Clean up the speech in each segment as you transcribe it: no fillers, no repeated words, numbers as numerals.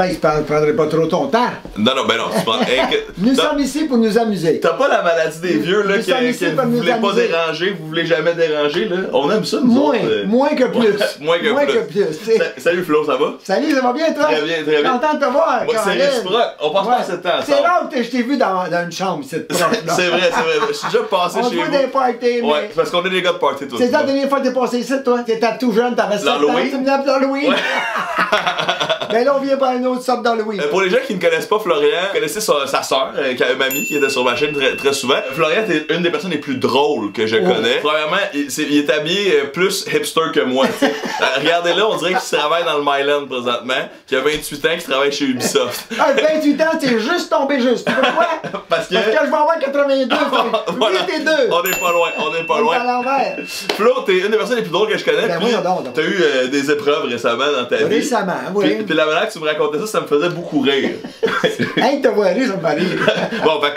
Ben, je prendrai pas trop ton temps. Non, non, ben non. Nous sommes ici pour nous amuser. T'as pas la maladie des vieux, là, que vous voulez pas déranger, vous voulez jamais déranger, là. On aime ça, nous autres. Moins que plus. Moins que plus. Salut Flo, ça va? Salut, ça va bien, toi? Très bien, très bien. Content de te voir. Moi, c'est réciproque. On passe pas assez de temps ensemble. C'est rare que je t'ai vu dans une chambre, cette proche. C'est vrai, c'est vrai. Je suis déjà passé chez vous. On voit des parties, mais... Ouais, parce qu'on est des gars de party, toi. C'est ça la dernière fois que t'es passé ici, toi? T'étais tout jeune, t'avais 7 ans, tu me l'appelles Halloween. Mais là, on vient par une autre sorte d'Halloween. Pour les gens qui ne connaissent pas Florian, vous connaissez sa sœur, Mamie, qui était sur ma chaîne très souvent. Florian est une des personnes les plus drôles que je connais. Premièrement, il est habillé plus hipster que moi. Regardez-là, on dirait qu'il travaille dans le Myland présentement, qu'il a 28 ans, qu'il travaille chez Ubisoft. 28 ans, t'es juste tombé juste. Pourquoi? Parce que je vais avoir 82. Voilà. Oui, t'es deux. On est pas loin, on est pas loin. À l'envers. Flo, t'es une des personnes les plus drôles que je connais. Ben puis t'as eu des épreuves récemment dans ta vie. Récemment, oui. Puis la manière que tu me racontais ça me faisait beaucoup rire. Hey, te voir rire, ça me fait rire. Bon, ben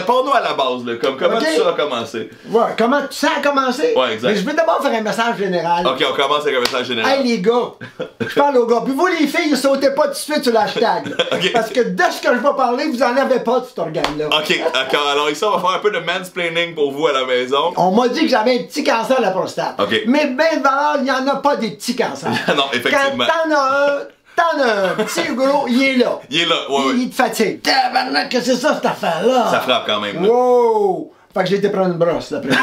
parle-nous à la base, là. Comment ça a commencé? Ouais, comment ça a commencé? Ouais, exact. Mais je veux d'abord faire un message général. Ok, on commence avec un message général. Hey les gars, je parle aux gars. Puis vous les filles, ne sautez pas tout de suite sur l'hashtag. Okay. Parce que de ce que je vais parler, vous en avez pas de cet organe-là. Ok, d'accord. Alors ici, on va faire un peu de mansplaining pour vous à la maison. On m'a dit que j'avais un petit cancer de la prostate. Ok. Mais ben de valeur, il n'y en a pas des petits cancers. Non, effectivement. Quand t'en as un petit gros, il est là. Il est là, ouais. Il te fatigue. Tabarnak, que c'est ça cette affaire-là? Ça frappe quand même, là. Wow! Fait que j'ai été prendre une brosse l'après-midi.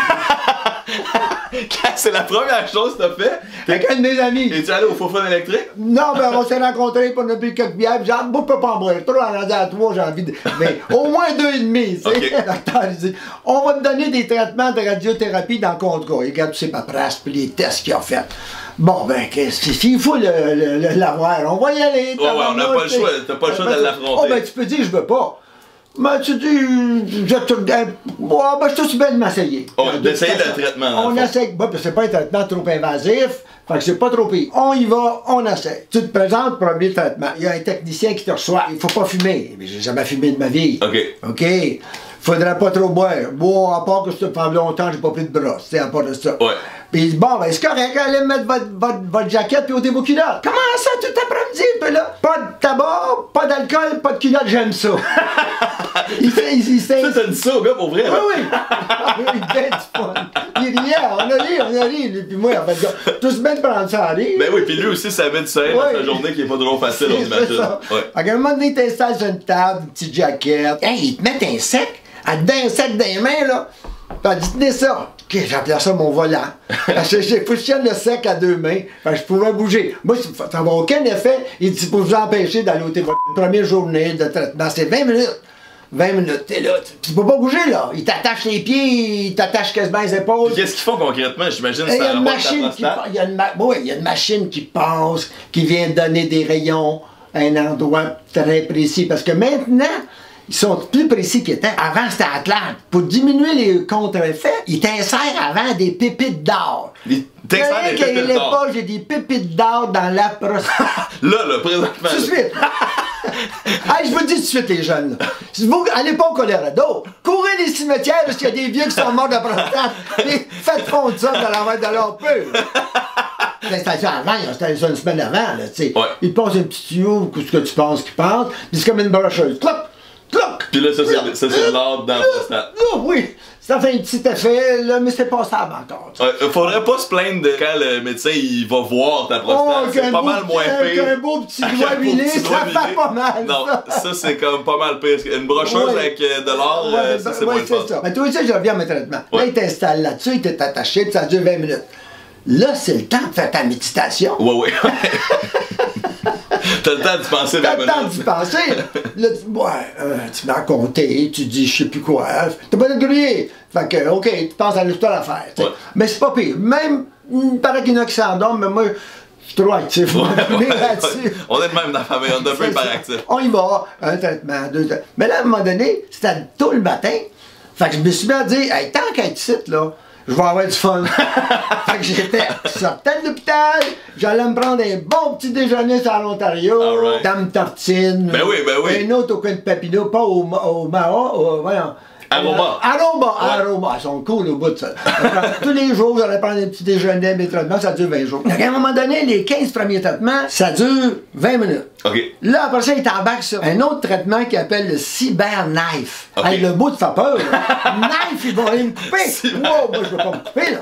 C'est la première chose que t'as fait? Avec un de mes amis. Es-tu allé au faux-fun électrique? Non, ben on s'est rencontrés, puis on a bu quelques bières, puis moi je peux pas en boire trop, on en a à 3, j'ai envie de... Mais au moins 2,5, tu sais. Okay. Le docteur, il dit, on va te donner des traitements de radiothérapie dans le contrat. Il regarde tous ses paperasses, puis les tests qu'il a fait. Bon, ben, s'il faut l'avoir, on va y aller. Ouais, on n'a pas le choix, t'as pas le choix de l'affronter. Oh, ben, tu peux dire, je veux pas. Ben, tu dis, je te suis bien de m'essayer. Oh, d'essayer le traitement. On essaie, ben, c'est pas un traitement trop invasif, fait que c'est pas trop pire. On y va, on essaie. Tu te présentes pour un traitement. Il y a un technicien qui te reçoit. Il faut pas fumer. Mais j'ai jamais fumé de ma vie. OK. OK. Faudrait pas trop boire. Bon, à part que ça fait longtemps, j'ai pas pris de brosse, c'est à part de ça. Ouais. Puis il dit, bon, ben, c'est correct, allez mettre votre jaquette puis ôtez vos culottes. Comment ça, tout après-midi, puis là? Pas de tabac, pas d'alcool, pas de culottes, j'aime ça. Ça, t'as dit ça au gars pour vrai, là? Oui, oui. Il fait du fun. Il riait, on a ri, lui, puis moi, en fait, tout se met de prendre ça à rire. Ben oui, puis lui aussi, ça met du soleil dans sa journée qui est pas trop facile au matin. Ouais. À un moment donné, il t'installe sur une table, une petite jaquette. Hey, ils te mettent un sec, à te donner un sec dans les mains, là. T'as dit, tenez ça. Ok, j'appelais ça mon volant. Parce que j'ai poussé le sec à deux mains. Fait que je pouvais bouger. Moi, ça n'a aucun effet. Il dit, pour vous empêcher d'aller au votre première journée de traitement, c'est 20 minutes. 20 minutes, t'es là. Tu peux pas bouger, là. Il t'attache les pieds, il t'attache quasiment les épaules. Qu'est-ce qu'ils font concrètement? J'imagine que il y c'est a une machine qui il y a une machine qui passe, qui vient donner des rayons à un endroit très précis. Parce que maintenant, ils sont plus précis qu'ils étaient. Avant, c'était Atlante. Pour diminuer les contre-effets, ils t'insèrent avant des pépites d'or. T'insèrent des pépites d'or? J'ai des pépites d'or dans la prostate. Là, présentement. Tout de suite. Hey, je vous le dis tout de suite, les jeunes. Si vous allez pas au Colorado, courez les cimetières parce qu'il y a des vieux qui sont morts de prostate. Et faites fondre ça dans la de leur peu. L'installation avant, ils ont installé ça une semaine avant, là, tu sais. Ouais. Ils te passent un petit tuyau, ce que tu penses qu'ils pensent, puis c'est comme une brocheuse. Cloc! Cloc! Puis là, ça, c'est l'ordre dans la prostate. Oui! Ça fait un petit effet, là, mais c'est passable encore. Faudrait pas se plaindre de quand le médecin il va voir ta prostate. C'est pas mal moins pire. Avec un beau petit doigt huilé, ça fait pas mal. Non, ça c'est comme pas mal pire. Une brocheuse avec de l'or, ça c'est moins fort. Mais toi aussi, je reviens à mes traitements. Là, il t'installe là-dessus, il t'est attaché, puis ça dure 20 minutes. Là, c'est le temps de faire ta méditation. Ouais. T'as le temps d'y penser. T'as le temps d'y penser. Là, tu m'as compté, tu dis je sais plus quoi. T'as pas de griller. Fait que, ok, tu penses à l'histoire à faire. Ouais. Mais c'est pas pire. Même, il paraît qu'il y en a qui s'endorment, mais moi, je suis trop actif. On est de même dans la famille, on est un peu hyperactif. On y va, un traitement, deux traitements. Mais là, à un moment donné, c'était tôt le matin. Fait que je me suis mis à dire, hey, tant qu'à être ici, là, je vais avoir du fun. Fait que je sortais de l'hôpital, j'allais me prendre un bon petit déjeuner sur l'Ontario, dame tartine. Ben oui. Un autre au coin de Papineau, pas au Mara, voyons. Aroma. Aroma. Ils sont cool au bout de ça. Tous les jours, vous allez prendre un petit déjeuner, mes traitements, ça dure 20 jours. Donc, à un moment donné, les 15 premiers traitements, ça dure 20 minutes. OK. Là, après ça, il t'embarque sur un autre traitement qui appelle le cyber-knife. Okay. Hey, le bout te fait peur. Knife, ils vont aller me couper. Wow, moi, je veux pas me couper, là.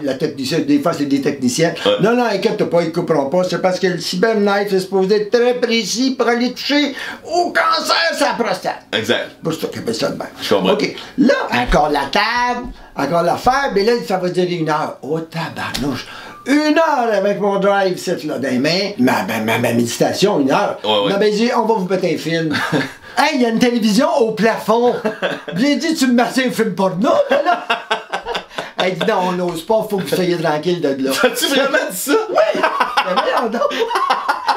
La technicien, des fois, c'est des techniciens. Ouais. Non, inquiète pas, ils couperont pas. C'est parce que le cyber-knife est supposé être très précis pour aller toucher au cancer, sa prostate. Exact. C'est pour ça qu'il appelle ça de même. Je comprends. OK. Là, encore la table, encore l'affaire, mais là, ça va durer 1 heure. Oh, tabarnouche. 1 heure avec mon drive set là dans les mains, ma méditation, 1 heure. Ouais. Non, ben, dit, on va vous mettre un film. Hey, il y a une télévision au plafond. J'ai dit, tu me mets un film porno, là? Elle dit, non, on n'ose pas, faut que vous soyez tranquille de là. As-tu vraiment dit ça? Oui! Mais voyons donc.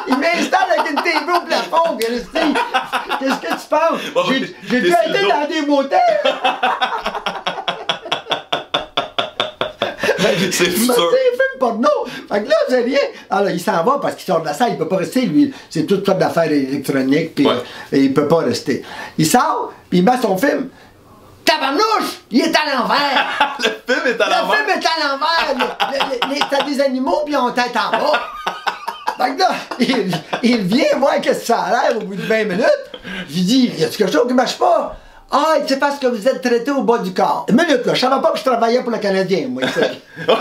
Il m'installe avec une TV au plafond, Christy. Qu'est-ce que tu penses? Bon, j'ai déjà été dans des motels. C'est sûr. C'est un film porno. Fait que là, c'est rien. Alors, il s'en va parce qu'il sort de la salle. Il peut pas rester, lui. C'est toute sorte d'affaires électroniques. Puis il peut pas rester. Il sort, puis il met son film. Tabarnouche! Il est à l'envers! Le film est à l'envers! Le film est à l'envers! T'as des animaux, puis ils ont tête en bas. Fait que là, il vient voir qu'est-ce que ça a l'air au bout de 20 minutes. Je lui dis, y a-tu quelque chose qui marche pas? Ah, c'est parce que vous êtes traité au bas du corps. Une minute, là, je savais pas que je travaillais pour le Canadien, moi, ici. Oui,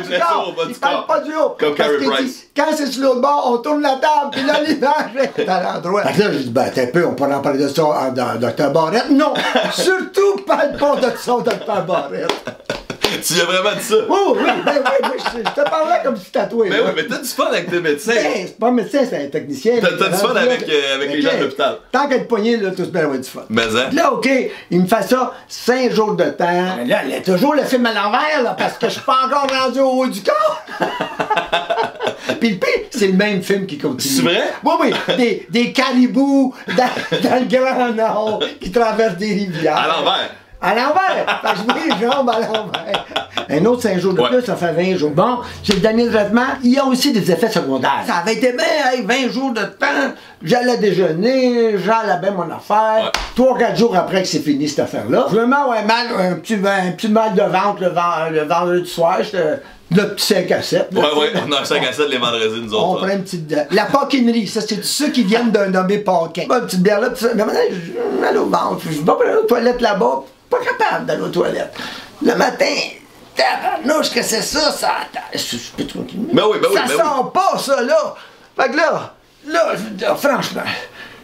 j'ai ça au bas du corps. Il parle pas du haut. Comme Carey Price. Quand c'est sur l'autre bord, on tourne la table, puis là, l'image est à l'endroit. Fait que là, j'ai dit, ben, t'es un peu, on pourrait en parler de ça dans Dr. Barrette. Non! Surtout, parle pas de ça, Dr. Barrette. Tu lui as vraiment dit ça? Oui, je te parlais comme si tatoué. Mais oui, mais t'as du fun avec tes médecins. Ben, c'est pas un médecin, c'est un technicien. T'as du fun avec les gens de l'hôpital. Tant qu'être poigné, là, tout se bien avoir du fun. Mais hein? Là, OK, il me fait ça 5 jours de temps. Mais là, il y a toujours le film à l'envers, là, parce que je suis pas encore rendu au haut du corps. Puis le pire, c'est le même film qui continue. C'est vrai? Oui, des caribous dans le Grand Nord qui traversent des rivières. À l'envers. À l'envers! Fait que je mets les jambes à l'envers. Un autre 5 jours de plus, ça fait 20 jours. Bon, c'est le dernier traitement. Il y a aussi des effets secondaires. Ça avait été bien, hey, 20 jours de temps. J'allais déjeuner, j'allais bien mon affaire. 3-4 jours après que c'est fini cette affaire-là. Vraiment, un petit mal de ventre le vendredi soir. Le petit 5 à 7. Ouais, on a un 5 à 7 les vendredis, nous autres. On prend une petite. La paquinerie, ça, c'est ceux qui viennent d'un nommé Paquin. Une petite bière là, mais maintenant, j'ai mal au ventre. Je vais pas aller aux toilettes là-bas. Pas capable d'aller aux toilettes. Le matin, tabarnouche, que c'est ça, ça. Je peux te continuer. Ben oui. Ça sort pas, ça, là. Fait que là, je veux dire, franchement,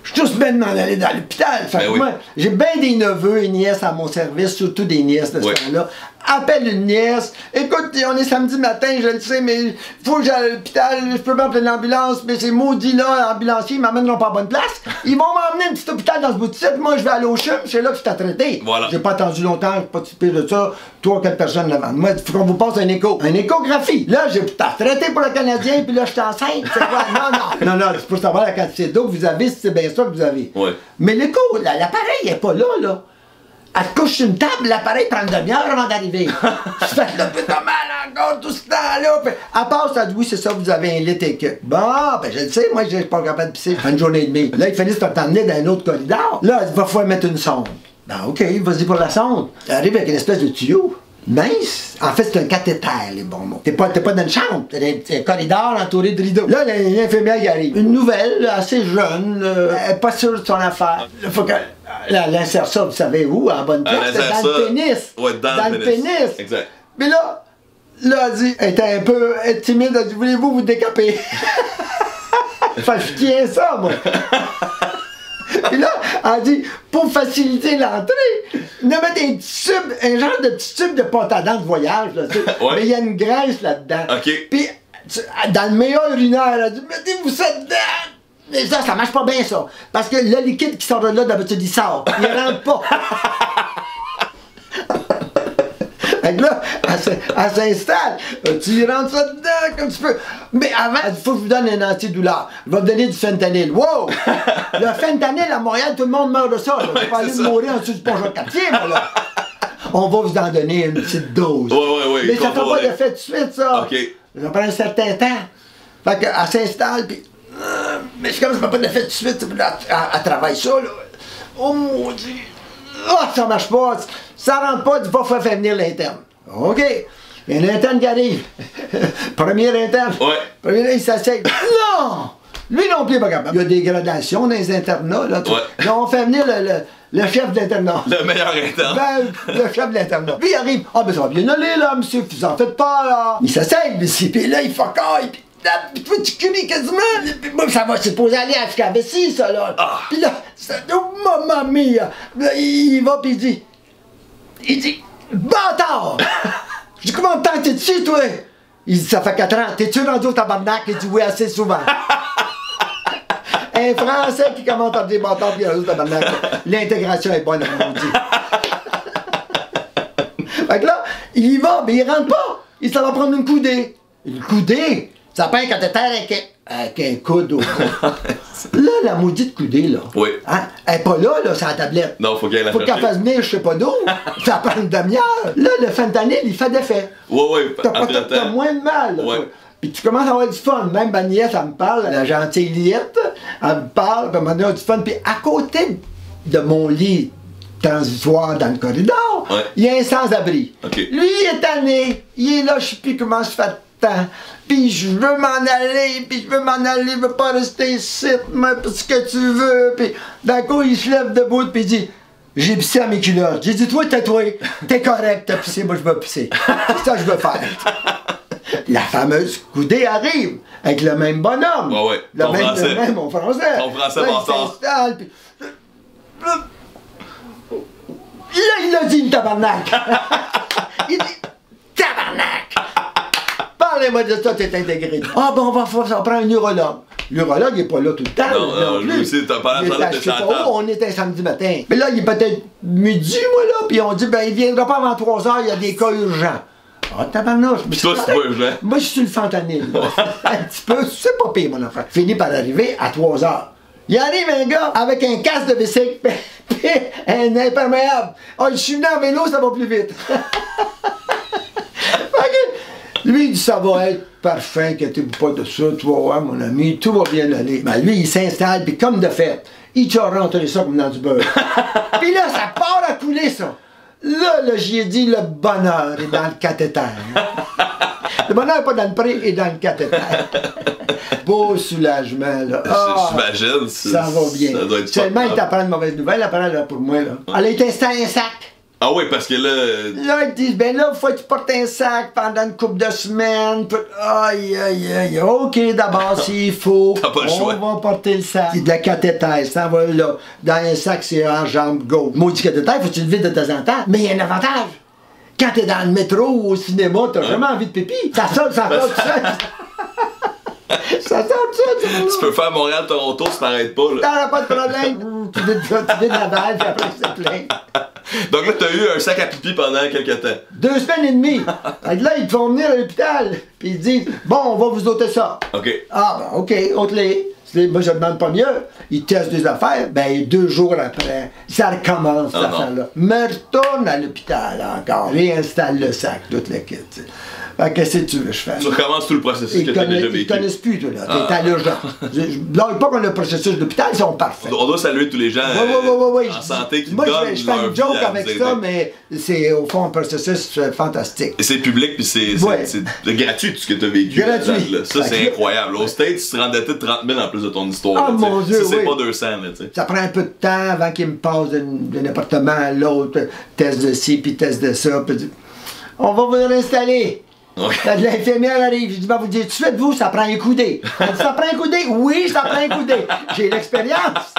je suis tous bien de m'en aller dans l'hôpital. Fait que moi, j'ai bien des neveux et nièces à mon service, surtout des nièces de ce temps-là. Appelle une nièce. Écoute, on est samedi matin, je le sais, mais faut que j'aille à l'hôpital. Je peux pas appeler l'ambulance, mais c'est maudit là, l'ambulancier, ils m'amèneront pas à bonne place. Ils vont m'emmener un petit hôpital dans ce bout de site. Moi, je vais aller au CHUM, c'est là que je t'ai traité. Voilà. J'ai pas attendu longtemps, j'ai pas typé de ça. 3 ou 4 personnes devant moi. Il faut qu'on vous passe un écho. Une échographie. Là, t'as traité pour le Canadien, puis là, je suis enceinte. C'est quoi? Non, c'est pour savoir la quantité d'eau que vous avez, si c'est bien ça que vous avez. Ouais. Mais l'écho, l'appareil est pas là. Elle te couche sur une table, l'appareil prend une demi-heure avant d'arriver. Fait que là, t'as mal encore tout ce temps-là. À part, ça dit, oui, c'est ça, vous avez un litre et que. Bon, ben je le sais, moi, j'ai pas capable de pisser. Une journée et demie. Là, il finissent par t'emmener dans un autre corridor. Là, il va falloir mettre une sonde. Ben, OK, vas-y pour la sonde. Elle arrive avec une espèce de tuyau. Mince. En fait, c'est un cathéter, les bons mots. T'es pas dans une chambre, t'es un corridor entouré de rideaux. Là, l'infirmière qui arrive. Une nouvelle, assez jeune, elle est pas sûre de son affaire. Il faut qu'elle insère ça, vous savez où, en bonne place, dans le pénis. Ouais, dans le pénis. Exact. Mais là, elle dit, elle était un peu timide, elle dit, voulez-vous vous décaper? Fait que je tiens ça, moi. Et là, elle dit, pour faciliter l'entrée, on a mis des petits tubes, un genre de petits tubes de pâte à dents de voyage, là, tu sais. Mais il y a une graisse là-dedans. OK. Puis, dans le meilleur urinaire, elle a dit, mettez-vous ça dedans. Mais ça marche pas bien, ça. Parce que le liquide qui sort de là, d'habitude, il sort. Il rentre pas. Fait que là, elle s'installe. Tu rentres ça dedans comme tu peux. Mais avant, il faut que je vous donne un antidouleur. Je vais vous donner du fentanyl. Wow! Le fentanyl à Montréal, tout le monde meurt de ça. Je vais pas aller mourir en dessous du pont Jacques-Cartier, moi, là. On va vous en donner une petite dose. Oui. Mais ça fait pas d'effet de suite, ça. OK. Ça prend un certain temps. Fait qu'elle s'installe, puis... mais comme ça fait pas d'effet de suite, elle travaille ça, là. Oh, maudit! oh, ça marche pas, ça rentre pas, tu vas faire venir l'interne. OK. Il y a un interne qui arrive. Premier interne. Ouais. Premier, il s'assied. Non! Lui non plus, pas capable. Il y a des gradations dans les internats. Là, ouais. Donc, on fait venir le chef d'internat. Le meilleur interne. Ben, le chef d'internat. Puis il arrive. Ah, ben ça va bien aller, là, monsieur. Vous en faites pas, là. Il s'assied, puis là, il fuck-aille. Puis tu curis quasiment. Puis moi, ça va supposer aller à la vessie, ça, là. Ah. Puis là, oh, maman mia. Là, il va, puis il dit, bâtard! Je dis, comment de temps t'es dessus, toi? Il dit, ça fait 4 ans. T'es-tu rendu au tabarnak? Il dit, oui, assez souvent. Un Français qui commence à dire bâtard puis rendu au tabarnak. L'intégration est bonne, on dit. Fait que là, il y va, mais il rentre pas. Il s'en va prendre une coudée. Une coudée? Ça prend un cathéter avec un coude au cou. Là, la maudite coudée, là. Oui. Hein? Elle est pas là, c'est la tablette. Non, faut qu'elle la Faut qu'elle fasse venir, je sais pas d'où. Ça prend une demi-heure. Là, le fentanyl, il fait d'effet. Ouais, T'as moins de mal. Là, ouais. Puis tu commences à avoir du fun. Même ma nièce, elle me parle, la gentille Liette, elle me parle, puis elle m'a donné du fun. Puis à côté de mon lit transitoire dans le corridor, ouais. Il y a un sans-abri. Okay. Lui, il est tanné. Il est là, je sais plus comment je fais de temps. Puis je veux m'en aller, je veux pas rester ici, mais parce que tu veux. Puis d'un coup, il se lève debout, puis il dit, j'ai pissé à mes culottes. J'ai dit, toi, tais-toi, t'es correct, t'as pissé, moi je veux pisser. C'est ça que je veux faire. La fameuse coudée arrive, avec le même bonhomme. Ouais, ouais. Le même, mon français. Ton français là, bâtard. Il s'installe, puis... Là, il a dit une tabarnak. Il dit, tabarnak. Parlez-moi de ça, t'es intégré. Ah, ben, on va prendre un urologue. L'urologue, il n'est pas là tout le temps. Non, lui aussi, t'as pas la je sais pas où, on était un samedi matin. Mais là, il est peut-être midi, moi, là, puis on dit, ben, il viendra pas avant 3 heures, il y a des cas urgents. Ah, tabarnouche. Pis toi, c'est pas urgent. Moi, je suis le fentanyl. Un petit peu, c'est pas pire, mon enfant. Fini par arriver à 3 heures. Il arrive un gars avec un casque de bicycle pis un imperméable. Ah, je suis venu en vélo, ça va plus vite. Lui, il dit, ça va être parfait, inquiétez-vous pas de ça, tu vas voir, mon ami, tout va bien aller. Ben, lui, il s'installe, puis comme de fait, il t'a rentré ça comme dans du beurre. Puis là, ça part à couler, ça. Là, j'y ai dit, le bonheur est dans le cathéter. Le bonheur n'est pas dans le pré, il est dans le cathéter. Beau soulagement, là. J'imagine. Ça va bien. Ça doit être seulement, il t'apprend une mauvaise nouvelle, après, là, pour moi, là. Elle a été installée un sac. Ah oui, parce que là... Là, ils disent, ben là, faut que tu portes un sac pendant une couple de semaines. Aïe, aïe, aïe. OK, d'abord, s'il faut, t'as pas le choix. On va porter le sac. C'est de la cathéter, ça va là. Dans un sac, c'est en jambe gauche. Maudit cathéter, faut que tu le vides de temps en temps. Mais il y a un avantage. Quand t'es dans le métro ou au cinéma, t'as vraiment envie de pipi. Ça sort, ça sort tout seul. Ça sort tout seul. Tu peux faire Montréal-Toronto si t'arrêtes pas, là. T'as pas de problème. Tu vides la balle, puis après, c'est plein. Donc là, t'as eu un sac à pipi pendant quelques temps. 2 semaines et demie. Fait que là, ils te font venir à l'hôpital. Puis ils disent, bon, on va vous ôter ça. OK. Ah, ben, OK, ôte-les. Moi, je demande pas mieux. Ils testent des affaires. Ben, 2 jours après, ça recommence, cette affaire-là. Me retourne à l'hôpital encore. Réinstalle le sac, toute la kit. Fait que qu'est-ce que tu veux que je fasse? Tu recommences tout le processus que tu as déjà vécu. Ils connaissent plus, toi, là. T'es à l'urgence. Je blague pas qu'on a le processus d'hôpital, ils sont parfaits. On doit saluer tous les gens en santé qui moi, donnent je fais une joke avec ça, mais c'est au fond un processus fantastique. Et c'est public, puis c'est gratuit tout ce que tu as vécu. Gratuit. Là. Ça, c'est incroyable. Au States, tu te rendais tout 30 000 en plus de ton histoire. Ah, mon Dieu, c'est oui. pas 200, là, tu sais. Ça prend un peu de temps avant qu'ils me passent d'un appartement à l'autre, test de ci, puis test de ça. Puis... On va vous réinstaller. Okay. L'infirmière arrive, je dis, ben, vous dites, tu faites vous, ça prend un coudé. Elle dit, ça prend un coudé? Oui, ça prend un coudé. J'ai l'expérience.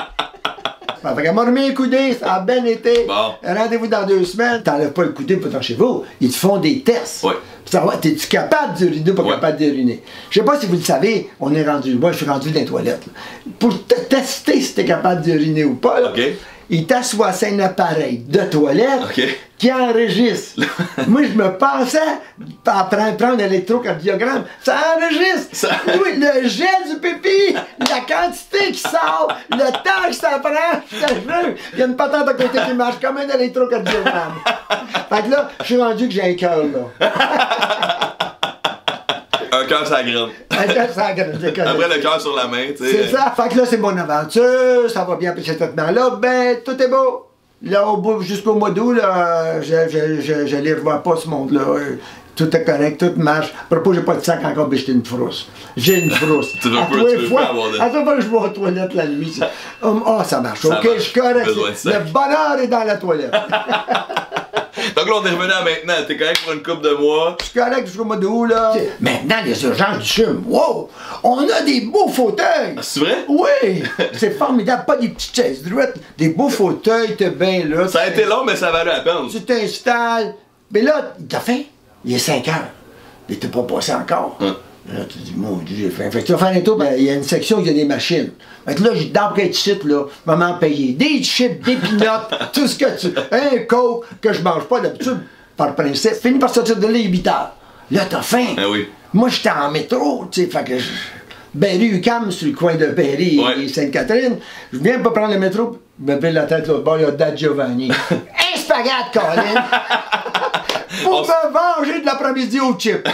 Fait qu'elle m'a remis un coudé, ça a bien été. Bon. Rendez-vous dans 2 semaines. T'enlèves pas le coudé pour chez vous. Ils te font des tests. Ouais. Pour savoir, t'es-tu capable d'uriner ou pas capable d'uriner? Je sais pas si vous le savez, on est rendu, moi je suis rendu dans les toilettes. Là. Pour te tester si t'es capable d'uriner ou pas, là, il t'assoit sur un appareil de toilette qui enregistre. Moi, je me pensais prendre un électrocardiogramme. Ça enregistre. Oui, le jet du pipi, la quantité qui sort, le temps que ça prend, je te jure. Il y a une patente à côté qui marche comme un électrocardiogramme. Fait que là, je suis rendu que j'ai un cœur, là. Un cœur sur la graine. Un cœur sur la graine. Après, le cœur sur la main, tu sais. C'est ça. Fait que là, c'est mon aventure, ça va bien après ce traitement-là. Ben, tout est beau. Là, jusqu'au mois d'août, là, je les revois pas, ce monde-là. Tout est correct, tout marche. À propos, j'ai pas de sac encore, mais j'ai une frousse. J'ai une frousse. Tu veux pas avoir de... À chaque fois que je vais aux toilettes la nuit, ça marche. Ça OK, marche. je suis correct. Le bonheur est dans la toilette. Donc là, on est revenu à maintenant. T'es correct pour une couple de mois. Je suis correct jusqu'au mois d'août, là. Maintenant, les urgences du CHUM. Wow! On a des beaux fauteuils. Ah, c'est vrai? Oui! C'est formidable. Pas des petites chaises droites. Des beaux fauteuils, t'es bien là. Ça a été long, mais ça valait la peine. Tu t'installes. Mais là, t'as faim? Il est 5 heures. Mais t'es pas passé encore. Là, tu dis, mon Dieu, j'ai faim. Fait que tu vas faire un tour, ben, il y a une section où il y a des machines. Fait que là, d'emprunter de shit, là, maman payer. Des chips, des pinottes, tout ce que tu. Un coke que je mange pas d'habitude, par principe. Fini par sortir de là, il est 8 heures. Là, t'as faim. Ah oui. Moi, j'étais en métro, tu sais, fait que Berry-UQAM, sur le coin de Berry et Sainte-Catherine. Je viens pas prendre le métro, je me pile la tête l'autre bord, il y a Dad Giovanni. Un spaghette, Colin! Pour me venger de l'après-midi au chip.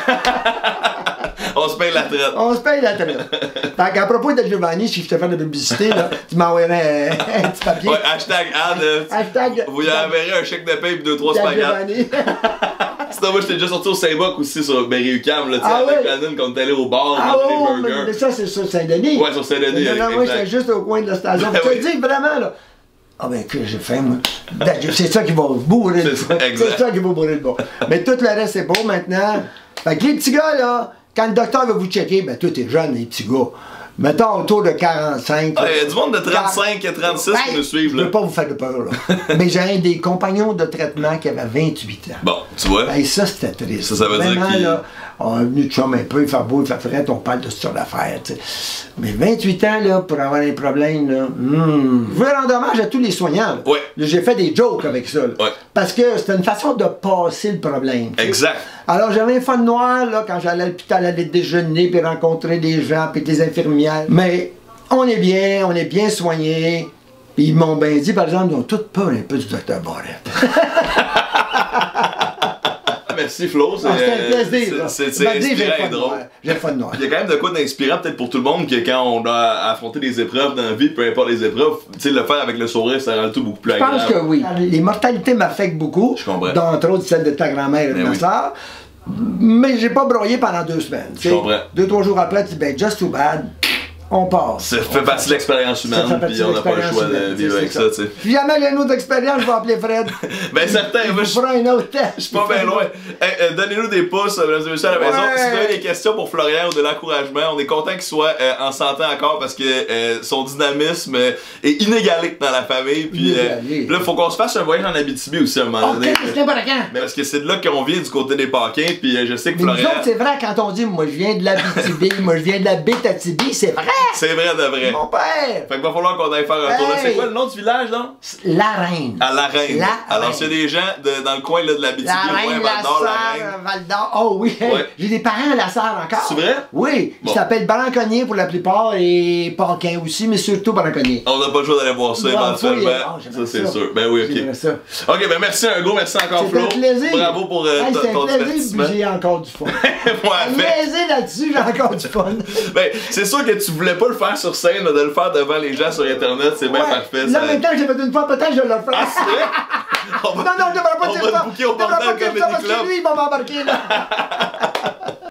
On se paye la traite. On se paye la traite. Fait qu'à propos de Giovanni, si je te fais de la publicité, là, tu m'enverrais un petit papier. Ouais, hashtag ad. Hashtag vous y enverrez un chèque de paye et 2-3 spaghettis. Sinon, moi, j'étais déjà sorti au Saint-Boc aussi sur Berry-UQAM, là, tu sais, avec Lanine, quand on est allé au bar, manger des burgers. Mais ça, c'est sur Saint-Denis. Ouais, sur Saint-Denis. Non, moi, j'étais juste au coin de la station. Je te dis vraiment, là. Ah ben que j'ai faim, moi. C'est ça qui va bourrer le bas. C'est ça qui va bourrer le bas. Mais tout le reste, c'est beau maintenant. Fait que les petits gars, là, quand le docteur va vous checker, ben toi, t'es jeune, les petits gars. Mettons autour de 45. Ah, il y a du monde de 35 et 36 qui nous suivent, je là. veux pas vous faire de peur, là. Mais j'ai un des compagnons de traitement qui avait 28 ans. Bon, tu vois. Et ça, c'était triste. Ça veut dire qu'il... Là, on est venu de chum un peu, il fait beau, il fait frais, on parle de ce genre d'affaires, tu sais. Mais 28 ans, là, pour avoir un problème, là, je veux rendre hommage à tous les soignants. Ouais. J'ai fait des jokes avec ça, là. Ouais. Parce que c'était une façon de passer le problème. T'sais. Exact. Alors, j'avais un fun noir, là, quand j'allais à l'hôpital aller déjeuner, puis rencontrer des gens, puis des infirmières. Mais on est bien soignés. Puis ils m'ont bien dit, par exemple, ils ont toutes peur un peu du docteur Barrette. Merci Flo, c'est un plaisir. C'est inspirant et drôle. J'ai le fun noir. Il y a quand même de quoi d'inspirant peut-être pour tout le monde que quand on doit affronter des épreuves dans la vie, peu importe les épreuves, tu sais, le faire avec le sourire, ça rend le tout beaucoup plus agréable. Je pense que oui. Les mortalités m'affectent beaucoup. Je comprends. Entre autres celle de ta grand-mère et de ma soeur. Mais j'ai pas broyé pendant 2 semaines. Je comprends. 2-3 jours après, tu dis, ben, just too bad. On passe. Ça fait partie de l'expérience humaine, puis on n'a pas le choix de vivre avec ça, tu sais. Si jamais j'ai une autre expérience, je vais appeler Fred. Ben certain, moi je ferai un autre test. Je suis pas bien loin. Hey, donnez-nous des pouces, mesdames et messieurs à la maison. Si vous avez des questions pour Florian ou de l'encouragement, on est content qu'il soit en santé encore parce que son dynamisme est inégalé dans la famille. Puis là, il faut qu'on se fasse un voyage en Abitibi aussi à un moment donné. Parce que c'est de là qu'on vient du côté des Paquins, puis je sais que Florian... Nous autres, c'est vrai quand on dit, moi je viens de l'Abitibi, moi je viens de la Bétatibi, c'est vrai. C'est vrai de vrai. Mon père! Fait qu'il va falloir qu'on aille faire un tour là. C'est quoi le nom du village, là? La Reine. À La Reine. Alors, s'il y a des gens dans le coin là, de l'Abitibi, La Reine, la Sarre, Val-d'Or. Oh oui, ouais. J'ai des parents à la Sarre encore. C'est vrai? Oui. Ils s'appellent Branconnier pour la plupart et Paquin aussi, mais surtout Branconnier. On n'a pas le choix d'aller voir ça éventuellement. Ça, c'est sûr. Ben oui, ok. Ça. Ok, ben merci un gros, merci encore Flo. C'était un plaisir. Bravo pour ton divertissement. J'ai encore du fun. Ouais, plaisir là-dessus, j'ai encore du fun. Ben, c'est sûr que tu voulais pas le faire sur scène, de le faire devant les gens sur Internet, c'est bien parfait. Là, maintenant que j'ai fait une fois, peut-être je le ferai. Ah, c'est vrai? Non, je devrais pas dire ça. On va te booker au Bordel Comedy Club. Parce que lui, il va m'embarquer là.